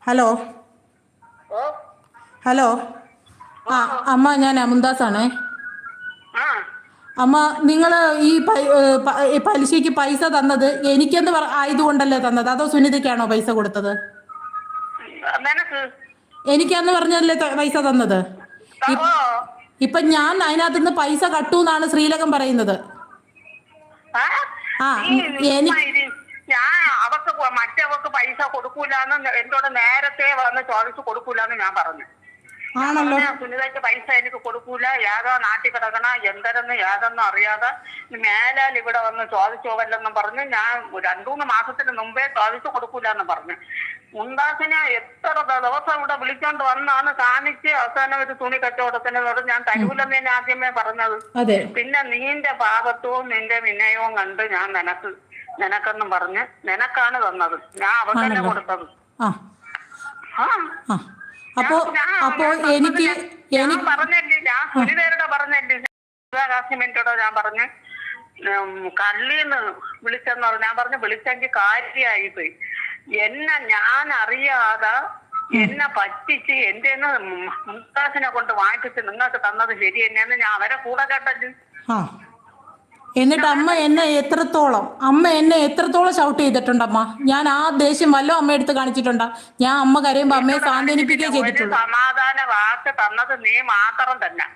Hello ഓ hello. ഓ ആ അമ്മ, ഞാൻ അമുന്താസാണേ. ആ അമ്മ, നിങ്ങൾ ഈ പലിശയ്ക്ക് പൈസ തന്നത് എനിക്കെന്ന് ആയതുകൊണ്ടല്ലേ തന്നത്, അതോ സുനിതയ്ക്കാണോ പൈസ കൊടുത്തത്? നിനക്ക് എനിക്കാന്ന് പറഞ്ഞല്ലേ പൈസ തന്നത്. ഓ ഇപ്പൊ ഞാൻ അതിനകത്തുനിന്ന് പൈസ കട്ടൂന്നാണ് ശ്രീലകം പറയുന്നത്. ആ ആ നീ ചുമ്മാ എനിക്ക് ഇരി. ഞാൻ അവക്ക് മറ്റവക്ക് പൈസ കൊടുക്കൂലെന്ന് എന്നോട് നേരത്തെ വന്ന് ചോദിച്ചു, കൊടുക്കൂലെന്ന് ഞാൻ പറഞ്ഞു. ഞാൻ ആണല്ലോ. പറഞ്ഞ സുനിതയ്ക്ക് പൈസ എനിക്ക് കൊടുക്കൂല, യാതോ നാട്ടിൽ കിടക്കണ എന്തെന്ന് യാതൊന്നും അറിയാതെ മേലാൽ ഇവിടെ വന്ന് ചോദിച്ചു പോവല്ലെന്നും പറഞ്ഞ് ഞാൻ 2-3 മാസത്തിന് മുമ്പേ ചോദിച്ചു കൊടുക്കൂലെന്ന് പറഞ്ഞു. മുന്താസിനെ എത്ര ദിവസം ഇവിടെ വിളിച്ചോണ്ട് വന്നാണ് കാണിച്ച് അവസാനം ഒരു തുണി കച്ചവടത്തിന് ഞാൻ തരൂലെന്ന് ഞാൻ ആദ്യമേ പറഞ്ഞത്. അതെ. പിന്നെ നിന്റെ പാപത്വവും നിന്റെ വിനയവും കണ്ട് ഞാൻ നിനക്കെന്നും പറഞ്ഞ് നിനക്കാണ് തന്നത്, ഞാൻ അവക്കല്ല കൊടുത്തത്. ആ ആ ആ അപ്പോ എനിക്ക് ഞാൻ പറഞ്ഞല്ലേ, ഞാൻ സുനിതയുടെ പറഞ്ഞല്ലേ, കാസിമിന്റോടോ ഞാൻ പറഞ്ഞ് കള്ളീന്ന് വിളിച്ചെന്ന് പറഞ്ഞു. ഞാൻ പറഞ്ഞു വിളിച്ചെങ്കിൽ കാര്യമായിപ്പോയി. ഞാൻ അറിയാതെ എന്നെ പറ്റിച്ച് എന്റെ മുംതാസിനെ കൊണ്ട് വാങ്ങിച്ചിട്ട് നിങ്ങൾക്ക് തന്നത് ശരി തന്നെയെന്ന് ഞാൻ അവരെ കൂടെ കേട്ടത്. ആ എന്നിട്ട് അമ്മ എന്നെ എത്രത്തോളം ഷൗട്ട് ചെയ്തിട്ടുണ്ടമ്മ? ഞാൻ ആ ദേഷ്യം വല്ലോ അമ്മ എടുത്ത് കാണിച്ചിട്ടുണ്ടാ? ഞാൻ അമ്മ കരയുമ്പോ അമ്മയെ സാന്ത്വനിപ്പിക്കുകയേ ഒരു ചെയ്തിട്ടുള്ളൂ. സമാധാന വാക്ക് തന്നത് നീ മാത്രം തന്നെ.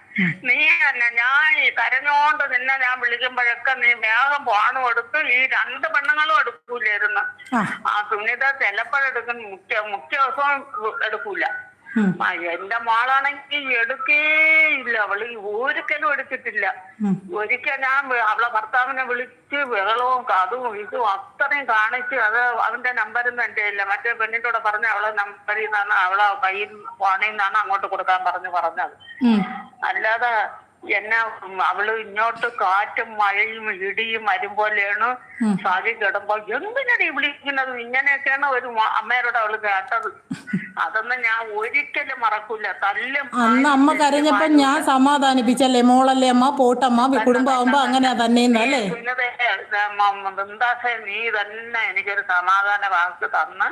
നീ തന്നെ ഞാൻ കരഞ്ഞോണ്ട് നിന്നെ ഞാൻ വിളിക്കുമ്പോഴൊക്കെ നീ വേഗം ഫോണും എടുത്ത് ഈ 2 പെണ്ണുങ്ങളും എടുക്കൂലായിരുന്നു. ആ സുനിത ചിലപ്പോഴെടുക്കും, മുഖ്യ ദിവസവും എടുക്കൂല. എന്റെ മോളാണെങ്കിൽ എടുക്കേയില്ല, അവള് ഒരിക്കലും എടുത്തിട്ടില്ല. ഒരിക്കൽ ഞാൻ അവളെ ഭർത്താവിനെ വിളിച്ച് ബഹളവും അതും ഇതും അത്രയും കാണിച്ച്, അത് അവന്റെ നമ്പരൊന്നും എന്റെ ഇല്ല. മറ്റേ പെണ്ണിന്റെ കൂടെ പറഞ്ഞ അവളെ നമ്പറിൽ നിന്നാണ്, അവളെ കയ്യിൽ ഫോണിൽ നിന്നാണ് അങ്ങോട്ട് കൊടുക്കാൻ പറഞ്ഞത്. അല്ലാതെ അവള് ഇങ്ങോട്ട് കാറ്റും മഴയും ഇടിയും വരുമ്പോലെയാണ് സാരി കിടുമ്പോ എന്തിനാണ് ഈ വിളിക്കുന്നത്, ഇങ്ങനെയൊക്കെയാണ് ഒരു അമ്മയോട് അവള് കേട്ടത്. അതൊന്നും ഞാൻ ഒരിക്കലും മറക്കൂല. അന്ന് അമ്മ കരഞ്ഞപ്പോ ഞാൻ സമാധാനിപ്പിച്ചല്ലേ, മോളല്ലേ അമ്മ, പോട്ടമ്മ, കുടുംബമാകുമ്പോ അങ്ങനെ തന്നെയെന്നല്ലേ. ബൃന്ദാസേ, നീ തന്നെ എനിക്കൊരു സമാധാന വാക്ക് തന്ന്